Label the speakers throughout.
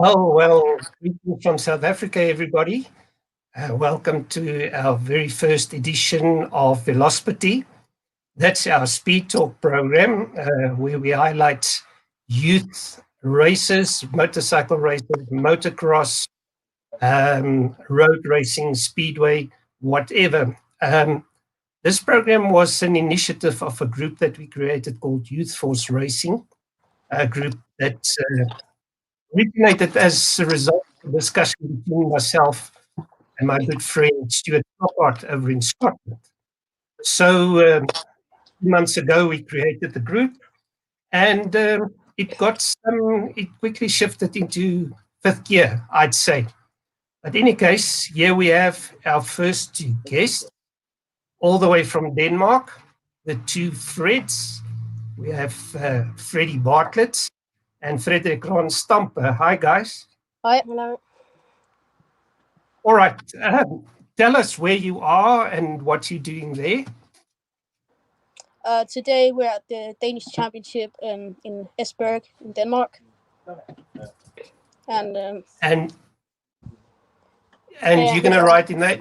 Speaker 1: Greetings from South Africa, everybody. Welcome to our very first edition of Velospitty. That's our speed talk program where we highlight youth races, motorcycle races, motocross, road racing, speedway, whatever. This program was an initiative of a group that we created called Youth Force Racing, a group that originated as a result of a discussion between myself and my good friend Stuart Stoppard over in Scotland. So 2 months ago, we created the group, and it quickly shifted into fifth gear, I'd say. But in any case, here we have our first two guests, all the way from Denmark, the two Freds. We have Freddie Bartlett and Frederik Rahn Stampe. Hi, guys.
Speaker 2: Hi, hello.
Speaker 1: All right. Tell us where you are and what you're doing there.
Speaker 2: Today we're at the Danish Championship in Esbjerg in Denmark. And
Speaker 1: you're going to ride in that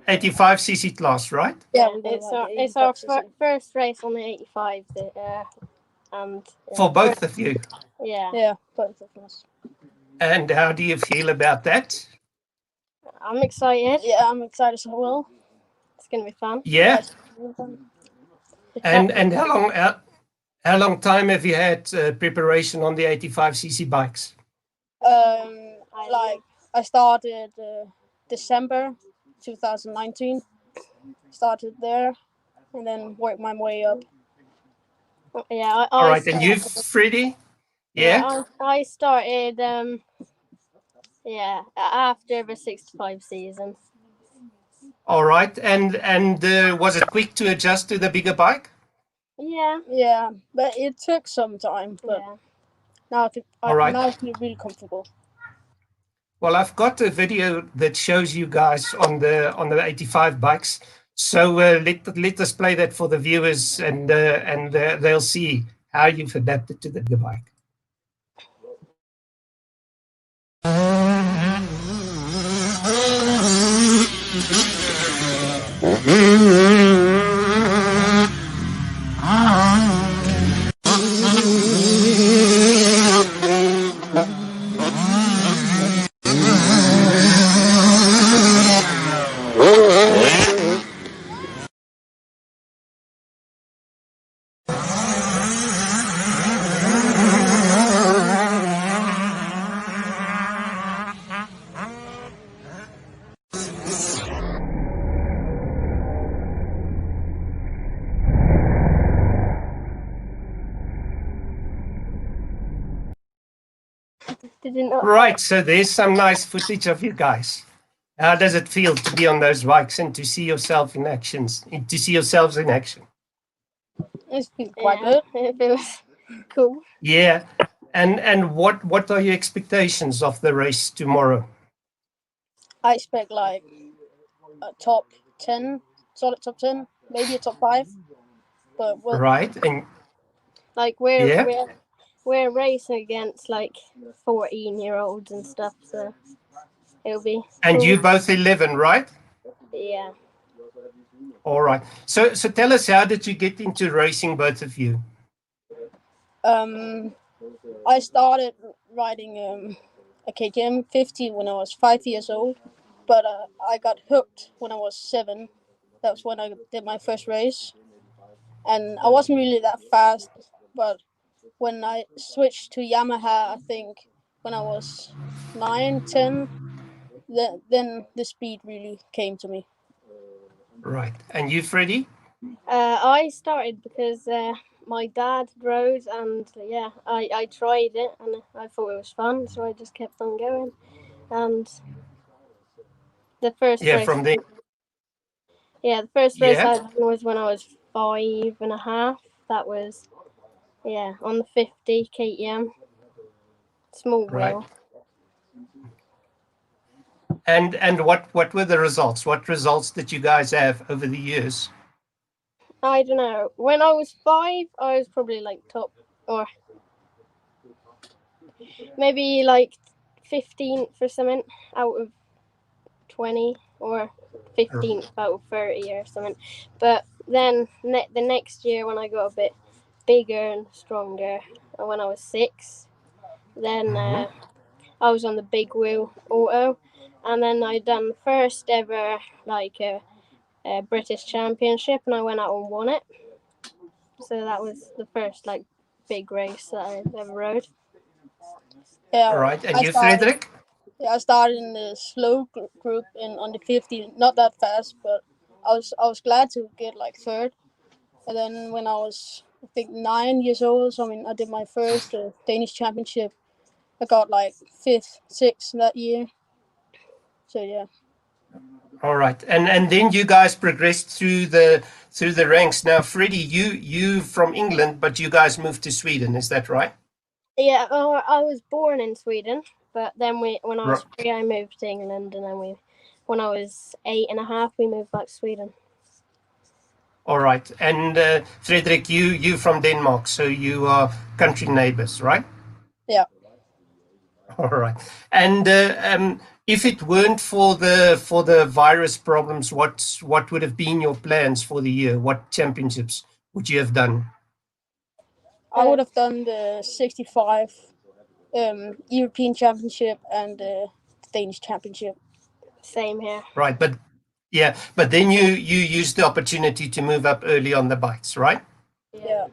Speaker 1: 85cc class, right?
Speaker 2: Yeah,
Speaker 3: it's our first race on the 85.
Speaker 1: For both of you?
Speaker 3: Yeah,
Speaker 2: both of us.
Speaker 1: And how do you feel about that?
Speaker 3: I'm excited.
Speaker 2: Yeah, I'm excited as well.
Speaker 3: It's going to be fun.
Speaker 1: Yeah. And how long time have you had preparation on the 85cc bikes?
Speaker 2: I started December 2019. Started there and then worked my way up.
Speaker 3: Yeah.
Speaker 1: All right, and you, Freddie? Yeah.
Speaker 3: I started after the 65 season.
Speaker 1: All right, and was it quick to adjust to the bigger bike?
Speaker 2: Yeah, but it took some time. But now I feel really comfortable.
Speaker 1: Well, I've got a video that shows you guys on the 85 bikes. So let us play that for the viewers, and they'll see how you've adapted to the bike. Right, so there's some nice footage of you guys. How does it feel to be on those bikes and to see yourself in action?
Speaker 2: It's been quite good.
Speaker 3: It feels cool.
Speaker 1: Yeah, and what are your expectations of the race tomorrow?
Speaker 2: I expect like a top 10, solid top 10, maybe a top 5. But
Speaker 1: right, and
Speaker 3: like we're racing against like 14-year-olds and stuff, so it'll be.
Speaker 1: And
Speaker 3: cool.
Speaker 1: you both 11, right?
Speaker 3: Yeah.
Speaker 1: All right. So tell us, how did you get into racing, both of you?
Speaker 2: I started riding a KTM 50 when I was 5 years old, but I got hooked when I was 7. That was when I did my first race, and I wasn't really that fast, but when I switched to Yamaha, I think when I was 9, 10, then the speed really came to me.
Speaker 1: Right. And you, Freddie?
Speaker 3: I started because my dad rode, and I tried it and I thought it was fun, so I just kept on going. And the first race,
Speaker 1: from there.
Speaker 3: Yeah, the first race I done was when I was 5.5. That was on the 50 KTM, small wheel.
Speaker 1: And what were the results? What results did you guys have over the years?
Speaker 3: I don't know. When I was 5, I was probably like top, or maybe like 15th or something out of 20 or 15th out of 30 or something. But then the next year when I got a bit bigger and stronger, and when I was 6, then I was on the big wheel auto, and then I done the first ever a British Championship, and I went out and won it. So that was the first big race that I ever rode.
Speaker 2: Yeah,
Speaker 1: All right. And you, Frederik?
Speaker 2: Yeah, I started in the slow group on the 50, not that fast, but I was glad to get third. And then when I was, I think, 9 years old, so I did my first Danish championship. I got 5th, 6th that year. So yeah.
Speaker 1: All right, and then you guys progressed through the ranks. Now, Freddie, you from England, but you guys moved to Sweden. Is that right?
Speaker 3: Yeah, I was born in Sweden, but then when I was 3, I moved to England, and then when I was 8.5, we moved back to Sweden.
Speaker 1: All right, and Frederik, you from Denmark, so you are country neighbors, right?
Speaker 2: Yeah.
Speaker 1: All right, and if it weren't for the virus problems, what would have been your plans for the year? What championships would you have done?
Speaker 2: I would have done the 65 European Championship and the Danish Championship.
Speaker 3: Same here.
Speaker 1: Right, but then you used the opportunity to move up early on the bikes, right?
Speaker 2: Yeah.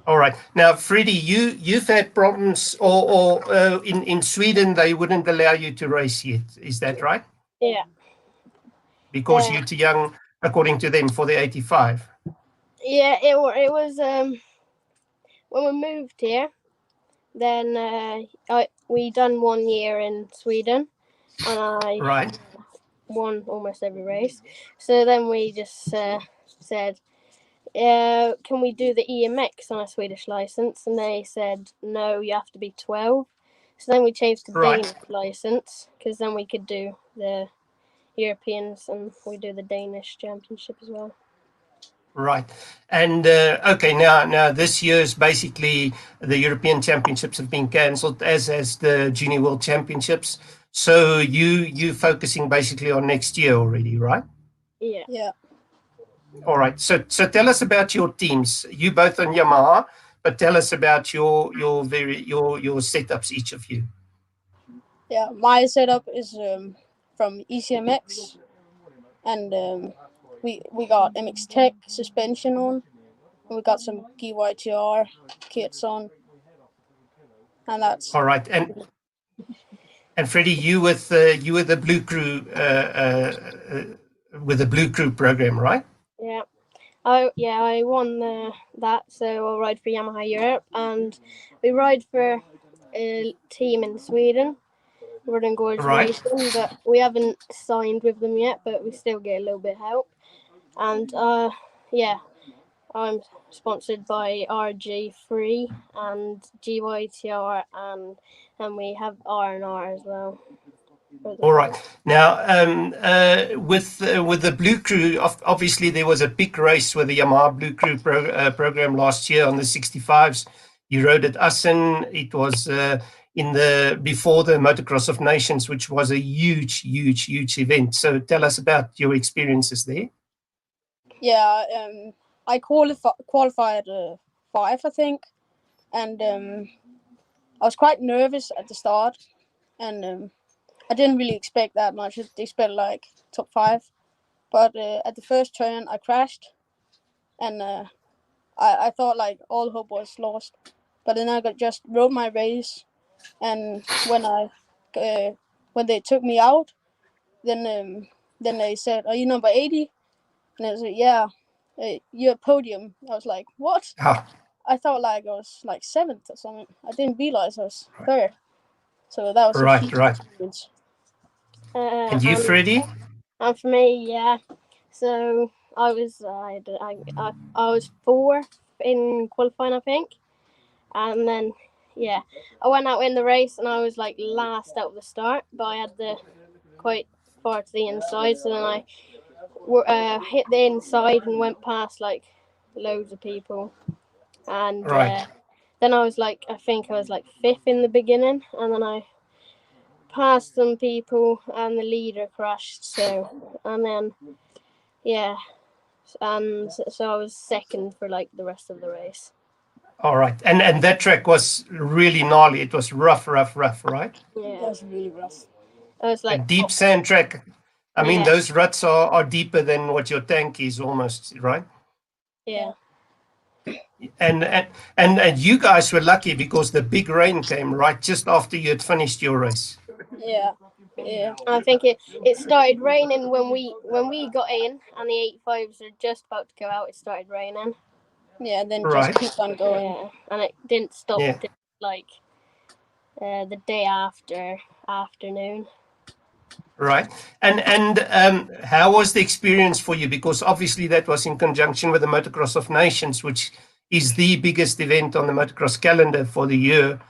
Speaker 1: All right. Now, Freddie, you've had problems, or in Sweden they wouldn't allow you to race yet. Is that right?
Speaker 3: Yeah.
Speaker 1: Because you're too young, according to them, for the 85.
Speaker 3: Yeah, it was when we moved here. Then we done 1 year in Sweden, and I won almost every race. So then we just said, can we do the EMX on a Swedish license? And they said, no, you have to be 12. So then we changed to Danish license, because then we could do the Europeans, and we do the Danish Championship as well.
Speaker 1: Right. And okay, now this year's basically the European Championships have been cancelled, as has the Junior World Championships. So you focusing basically on next year already, right?
Speaker 3: Yeah.
Speaker 2: Yeah.
Speaker 1: All right. So tell us about your teams. You both on Yamaha, but tell us about your setups, each of you.
Speaker 2: Yeah, my setup is from ECMX, and we got MX Tech suspension on, and we got some GYTR kits on, and that's
Speaker 1: all right. And Freddie, you with the Blue Crew with the Blue Crew program, right?
Speaker 3: Yeah. I won that, so I'll ride for Yamaha Europe, and we ride for a team in Sweden, Roden Gorge Racing, but we haven't signed with them yet, but we still get a little bit of help. And I'm sponsored by RG3 and GYTR, and we have R&R as well.
Speaker 1: All right. Now, with the Blue Crew, obviously there was a big race with the Yamaha Blue Crew program last year on the 65s. You rode at Assen. It was before the Motocross of Nations, which was a huge event. So tell us about your experiences there.
Speaker 2: Yeah, I qualified 5, I think, and I was quite nervous at the start, and I didn't really expect that much. I expected top 5, but at the first turn I crashed, and I thought all hope was lost. But then I just rode my race, and when they took me out, then they said, "Are you number 80?" And I said, "Yeah, you're podium." I was like, "What?"
Speaker 1: Oh.
Speaker 2: I thought I was 7th or something. I didn't realize I was 3rd. So that was a huge experience.
Speaker 1: And you, Freddie?
Speaker 3: And for me, yeah. So I was 4th in qualifying, I think, and then I went out in the race and I was last out of the start, but I had the quite far to the inside, so then I hit the inside and went past loads of people, and then I was I think I was 5th in the beginning, and then I passed some people and the leader crashed. So, and then, yeah, and so I was second for like the rest of the race.
Speaker 1: All right. And that track was really gnarly. It was rough, right?
Speaker 3: Yeah,
Speaker 2: It was really rough.
Speaker 3: it was
Speaker 1: A
Speaker 3: like
Speaker 1: deep sand track. I mean,
Speaker 3: Yeah.
Speaker 1: those ruts are deeper than what your tank is almost, right?
Speaker 3: yeah.
Speaker 1: And you guys were lucky because the big rain came right just after you had finished your race.
Speaker 2: Yeah, yeah,
Speaker 3: I think it started raining when we got in, and the 85s were just about to go out. It started raining.
Speaker 2: yeah. Then
Speaker 1: Right.
Speaker 2: just keep on going.
Speaker 3: Yeah, and it didn't stop
Speaker 1: Yeah.
Speaker 3: till, like the day after afternoon.
Speaker 1: Right. And how was the experience for you? Because obviously that was in conjunction with the Motocross of Nations, which is the biggest event on the motocross calendar for the year.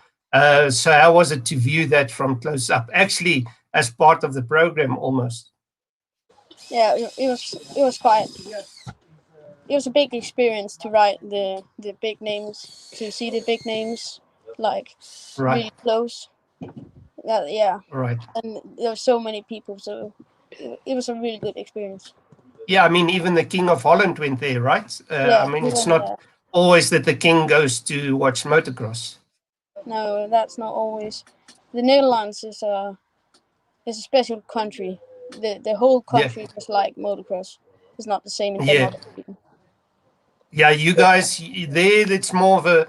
Speaker 1: So how was it to view that from close up? Actually, as part of the program almost.
Speaker 2: Yeah, it was quite. It was a big experience to ride the big names, to see the big names, like
Speaker 1: Right.
Speaker 2: really close. Yeah,
Speaker 1: Right.
Speaker 2: and there were so many people, so it was a really good experience.
Speaker 1: Yeah, I mean, even the King of Holland went there, right?
Speaker 2: Yeah,
Speaker 1: I mean, it's
Speaker 2: even,
Speaker 1: not always that the king goes to watch motocross.
Speaker 2: no, that's not always. The Netherlands is a special country. The whole
Speaker 1: Yeah.
Speaker 2: country is like motocross. It's not the same in
Speaker 1: Yeah.
Speaker 2: Denmark.
Speaker 1: Yeah, you guys there, it's more of a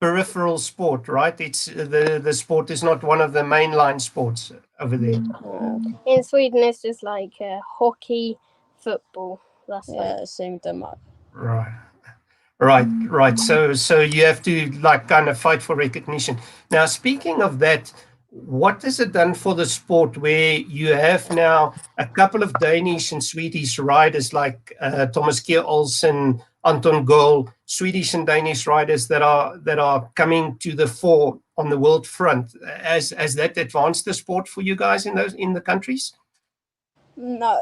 Speaker 1: peripheral sport, right? It's the sport is not one of the mainline sports over there.
Speaker 3: In Sweden, it's just like hockey, football. That's
Speaker 2: Yeah, same in Denmark.
Speaker 1: Right. So you have to like kind of fight for recognition. Now, speaking of that, what has it done for the sport where you have now a couple of Danish and Swedish riders like Thomas Kier Olsen, Anton Gohl, Swedish and Danish riders that are coming to the fore on the world front? Has that advanced the sport for you guys in the countries?
Speaker 2: No,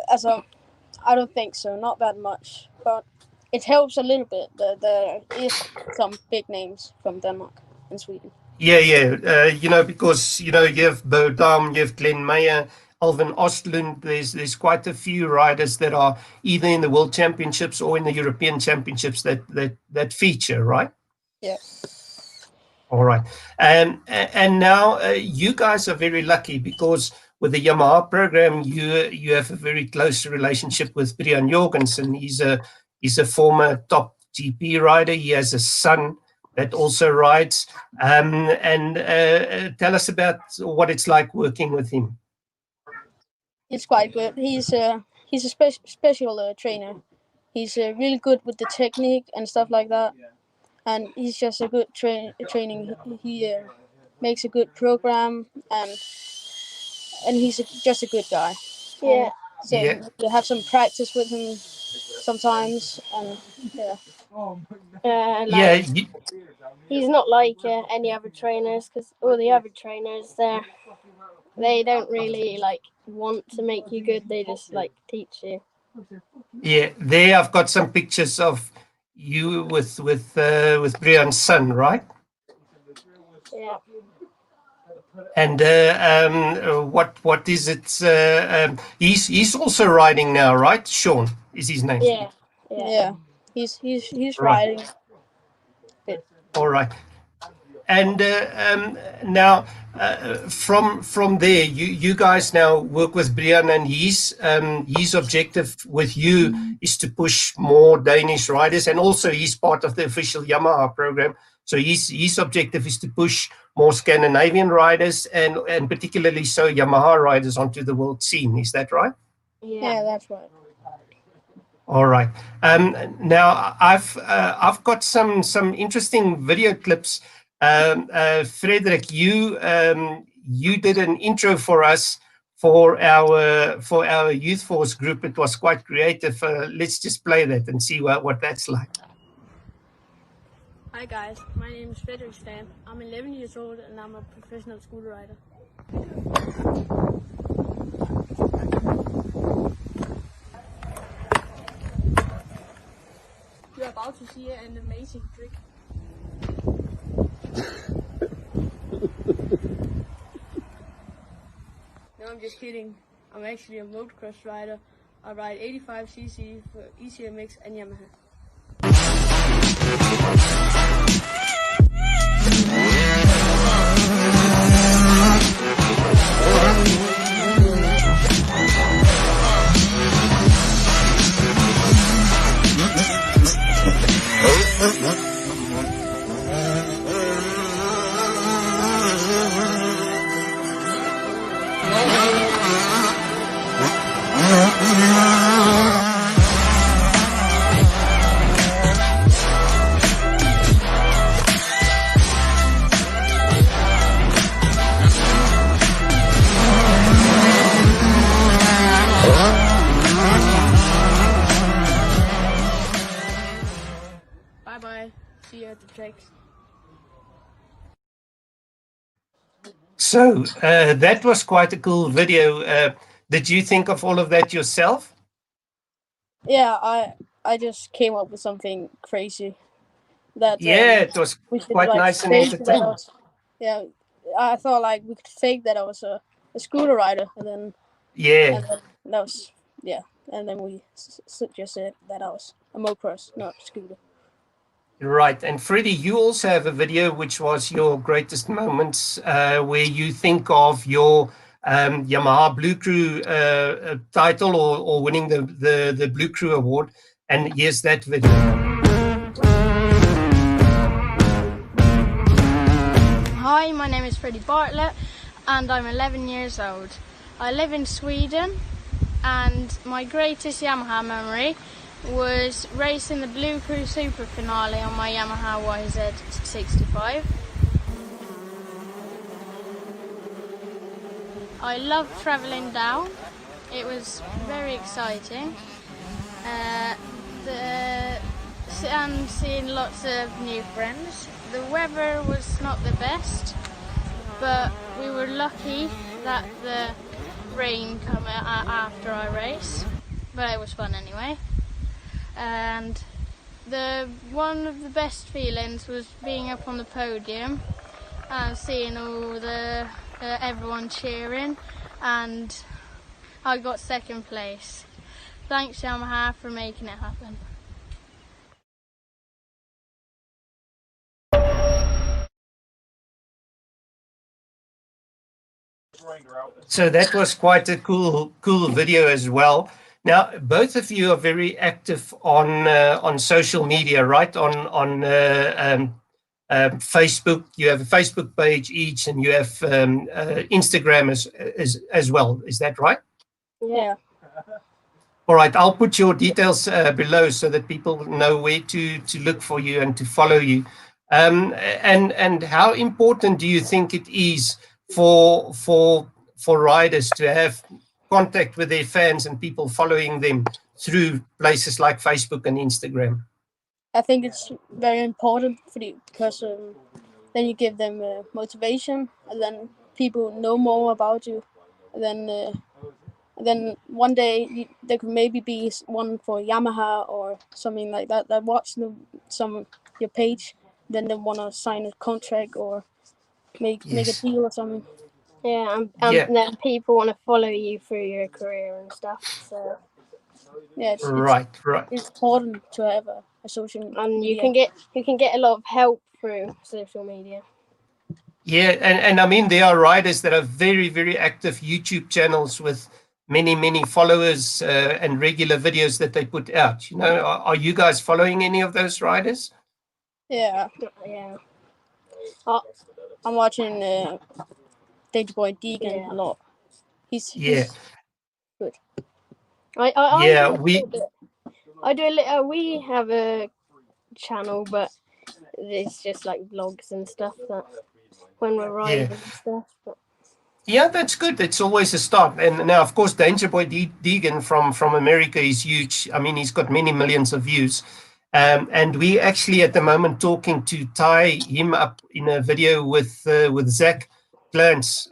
Speaker 2: I don't think so. Not that much, but it helps a little bit. There is some big names from Denmark and Sweden.
Speaker 1: Yeah. Because you have Bo Dam, you have Glenn Meyer, Alvin Ostlund. There's quite a few riders that are either in the World Championships or in the European Championships that feature, right?
Speaker 2: Yeah.
Speaker 1: All right. And now you guys are very lucky because with the Yamaha program, you have a very close relationship with Brian Jorgensen. He's a former top GP rider. He has a son that also rides. And tell us about what it's like working with him.
Speaker 2: It's quite good. He's a special trainer. He's really good with the technique and stuff like that, and he's just a good training. He makes a good program, and he's just a good guy.
Speaker 3: Yeah.
Speaker 2: So
Speaker 1: Yeah.
Speaker 2: you have some practice with him sometimes, and yeah.
Speaker 1: Yeah.
Speaker 3: He's not like any other trainers, because all the other trainers they don't really like want to make you good. They just like teach you.
Speaker 1: Yeah, there I've got some pictures of you with Brian's son, right?
Speaker 3: Yeah.
Speaker 1: And what is it? He's also riding now, right? Sean is his name.
Speaker 2: Yeah. He's
Speaker 1: Right.
Speaker 2: riding.
Speaker 1: All right. And now from there, you guys now work with Brian, and his objective with you is to push more Danish riders, and also he's part of the official Yamaha program. So his objective is to push more Scandinavian riders and particularly so Yamaha riders onto the world scene. Is that right?
Speaker 2: Yeah, that's right.
Speaker 1: All right. Now I've got some interesting video clips. Frederik, you did an intro for us for our youth force group. It was quite creative. Let's just play that and see what that's like.
Speaker 4: Hi guys, my name is Frederik Stampe. I'm 11 years old and I'm a professional school rider. You're about to see an amazing trick. just kidding. I'm actually a motocross rider. I ride 85cc for ECMX and Yamaha. Bye-bye. See you at the tracks.
Speaker 1: So that was quite a cool video. Did you think of all of that yourself?
Speaker 2: Yeah, I just came up with something crazy that
Speaker 1: Yeah, it was
Speaker 2: we should
Speaker 1: quite
Speaker 2: like
Speaker 1: nice and
Speaker 2: fake that I
Speaker 1: entertaining.
Speaker 2: was. Yeah, I thought like we could fake that I was a scooter rider, and
Speaker 1: Yeah,
Speaker 2: then that was and then we just said that I was a motocross, not a scooter.
Speaker 1: right. And Freddie, you also have a video which was your greatest moments, where you think of your Yamaha Blue Crew title or winning the Blue Crew award. And here's that video.
Speaker 3: Hi, my name is Freddie Bartlett and I'm 11 years old. I live in Sweden and my greatest Yamaha memory was racing the Blue Crew Super Finale on my Yamaha YZ65. I loved travelling down. It was very exciting. And seeing lots of new friends. The weather was not the best, but we were lucky that the rain came after our race, but it was fun anyway. And one of the best feelings was being up on the podium and seeing all the everyone cheering, and I got second place. Thanks Yamaha for making it happen.
Speaker 1: So that was quite a cool video as well. Now, both of you are very active on social media, right? On Facebook. You have a Facebook page each, and you have Instagram as well. Is that right?
Speaker 2: Yeah.
Speaker 1: All right. I'll put your details below so that people know where to look for you and to follow you. And how important do you think it is for riders to have contact with their fans and people following them through places like Facebook and Instagram?
Speaker 2: I think it's very important because then you give them motivation, and then people know more about you. And then one day there could maybe be one for Yamaha or something like that watch your page. Then they want to sign a contract or make a deal or something.
Speaker 3: Yeah, and then people want to follow you through your career and stuff. So
Speaker 2: yeah,
Speaker 1: right.
Speaker 2: It's important to have a social media.
Speaker 3: And you can get a lot of help through social media.
Speaker 1: Yeah, and I mean there are riders that are very, very active YouTube channels with many followers and regular videos that they put out. You know, are you guys following any of those riders?
Speaker 2: Yeah. I'm watching Danger Boy Deegan a lot. He's good.
Speaker 3: We have a channel, but it's just like vlogs and stuff that when we're riding and stuff. But.
Speaker 1: Yeah, that's good. It's always a start. And now, of course, Danger Boy Deegan from America is huge. I mean, he's got many millions of views. And we actually at the moment talking to tie him up in a video with Zach Glantz,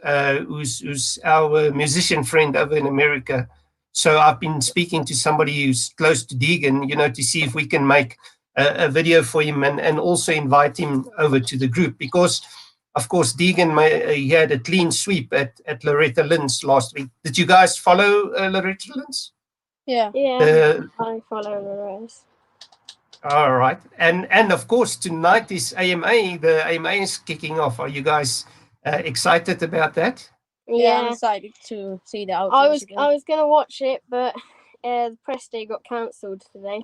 Speaker 1: who's our musician friend over in America. So I've been speaking to somebody who's close to Deegan, you know, to see if we can make a video for him and also invite him over to the group, because of course, Deegan, he had a clean sweep at Loretta Lynn's last week. Did you guys follow Loretta Lynn's?
Speaker 2: Yeah.
Speaker 3: Yeah, I follow the race.
Speaker 1: All right. And of course, tonight is AMA. The AMA is kicking off. Are you guys excited about that?
Speaker 2: Yeah, I'm
Speaker 3: Yeah,
Speaker 2: excited to see the
Speaker 3: I
Speaker 2: outdoors again.
Speaker 3: was gonna watch it, but the press day got cancelled today.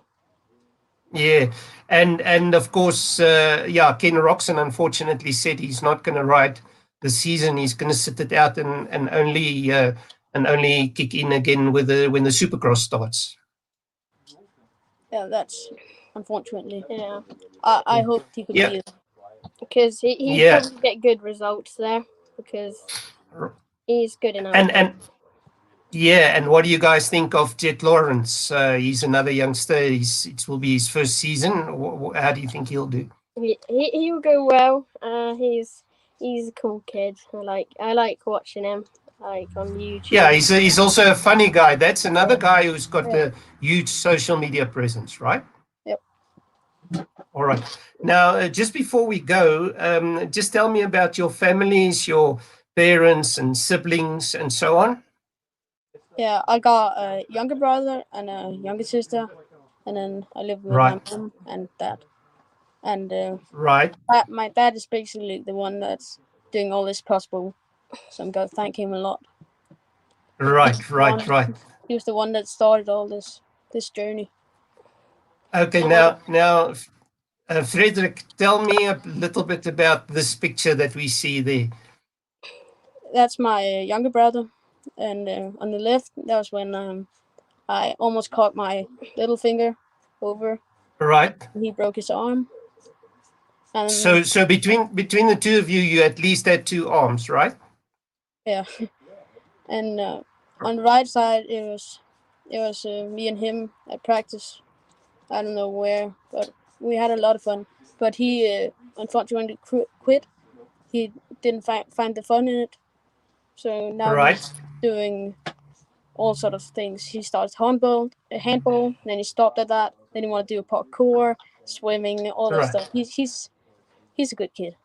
Speaker 1: Yeah. And of course, Ken Roxon unfortunately said he's not going to ride the season. He's going to sit it out and only kick in again when the Supercross starts.
Speaker 2: Yeah, that's unfortunately.
Speaker 3: Yeah,
Speaker 2: I hoped he could
Speaker 1: Yeah.
Speaker 2: be.
Speaker 3: because he'd
Speaker 1: Yeah.
Speaker 3: probably get good results there because he's good enough.
Speaker 1: And what do you guys think of Jet Lawrence? He's another youngster. It will be his first season. How do you think he'll do?
Speaker 3: He will go well. He's a cool kid. I like watching him like on YouTube.
Speaker 1: Yeah, he's also a funny guy. That's another guy who's got a huge social media presence, right?
Speaker 2: Yep.
Speaker 1: All right. Now, just before we go, just tell me about your families, your parents and siblings and so on.
Speaker 2: Yeah, I got a younger brother and a younger sister, and then I live with
Speaker 1: Right.
Speaker 2: my mom and dad. And
Speaker 1: Right.
Speaker 2: my dad is basically the one that's doing all this possible, so I'm going to thank him a lot.
Speaker 1: Right.
Speaker 2: He was the one that started all this journey.
Speaker 1: Okay, now, Frederik, tell me a little bit about this picture that we see there.
Speaker 2: That's my younger brother, and on the left, that was when I almost caught my little finger over.
Speaker 1: Right.
Speaker 2: He broke his arm. And
Speaker 1: so between the two of you, you at least had two arms, right?
Speaker 2: yeah, and on the right side, it was me and him at practice. I don't know where, but we had a lot of fun. But he unfortunately quit. He didn't find the fun in it. So now he's doing all sort of things. He started handball, then he stopped at that. Then he wanted to do parkour, swimming, all that stuff. He's a good kid.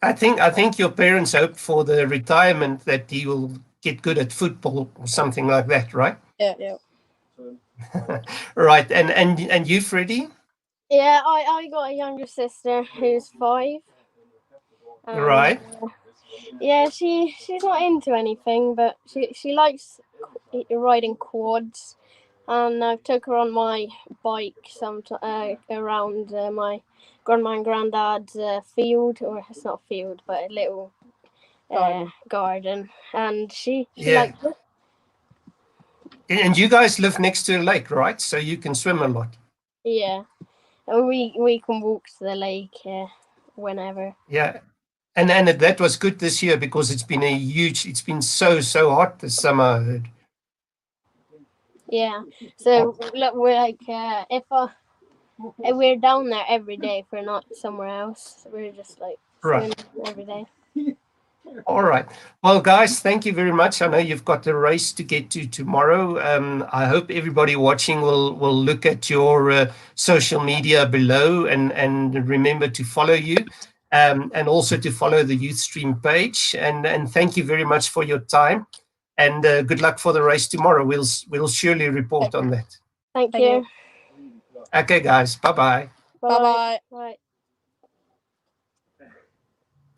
Speaker 1: I think your parents hope for the retirement that he will get good at football or something like that, right?
Speaker 2: Yeah.
Speaker 1: Right. And you, Freddie?
Speaker 3: Yeah, I got a younger sister who's 5.
Speaker 1: Right.
Speaker 3: Yeah, she's not into anything, but she likes riding quads, and I've took her on my bike around my grandma and granddad's field, or it's not a field, but a little garden, and she likes it.
Speaker 1: And you guys live next to a lake, right? So you can swim a lot.
Speaker 3: Yeah, we can walk to the lake whenever.
Speaker 1: Yeah. And that was good this year because it's been so hot this summer, I heard.
Speaker 3: Yeah, so look, we're like if we're down there every day, if we're not somewhere else, we're just like swimming every day.
Speaker 1: All right. Well, guys, thank you very much. I know you've got the race to get to tomorrow. I hope everybody watching will look at your social media below and remember to follow you. And also to follow the YouthStream page. And thank you very much for your time. And good luck for the race tomorrow. We'll surely report on that.
Speaker 3: Thank you.
Speaker 1: Okay, guys. Bye-bye.
Speaker 2: Bye-bye.
Speaker 3: Bye.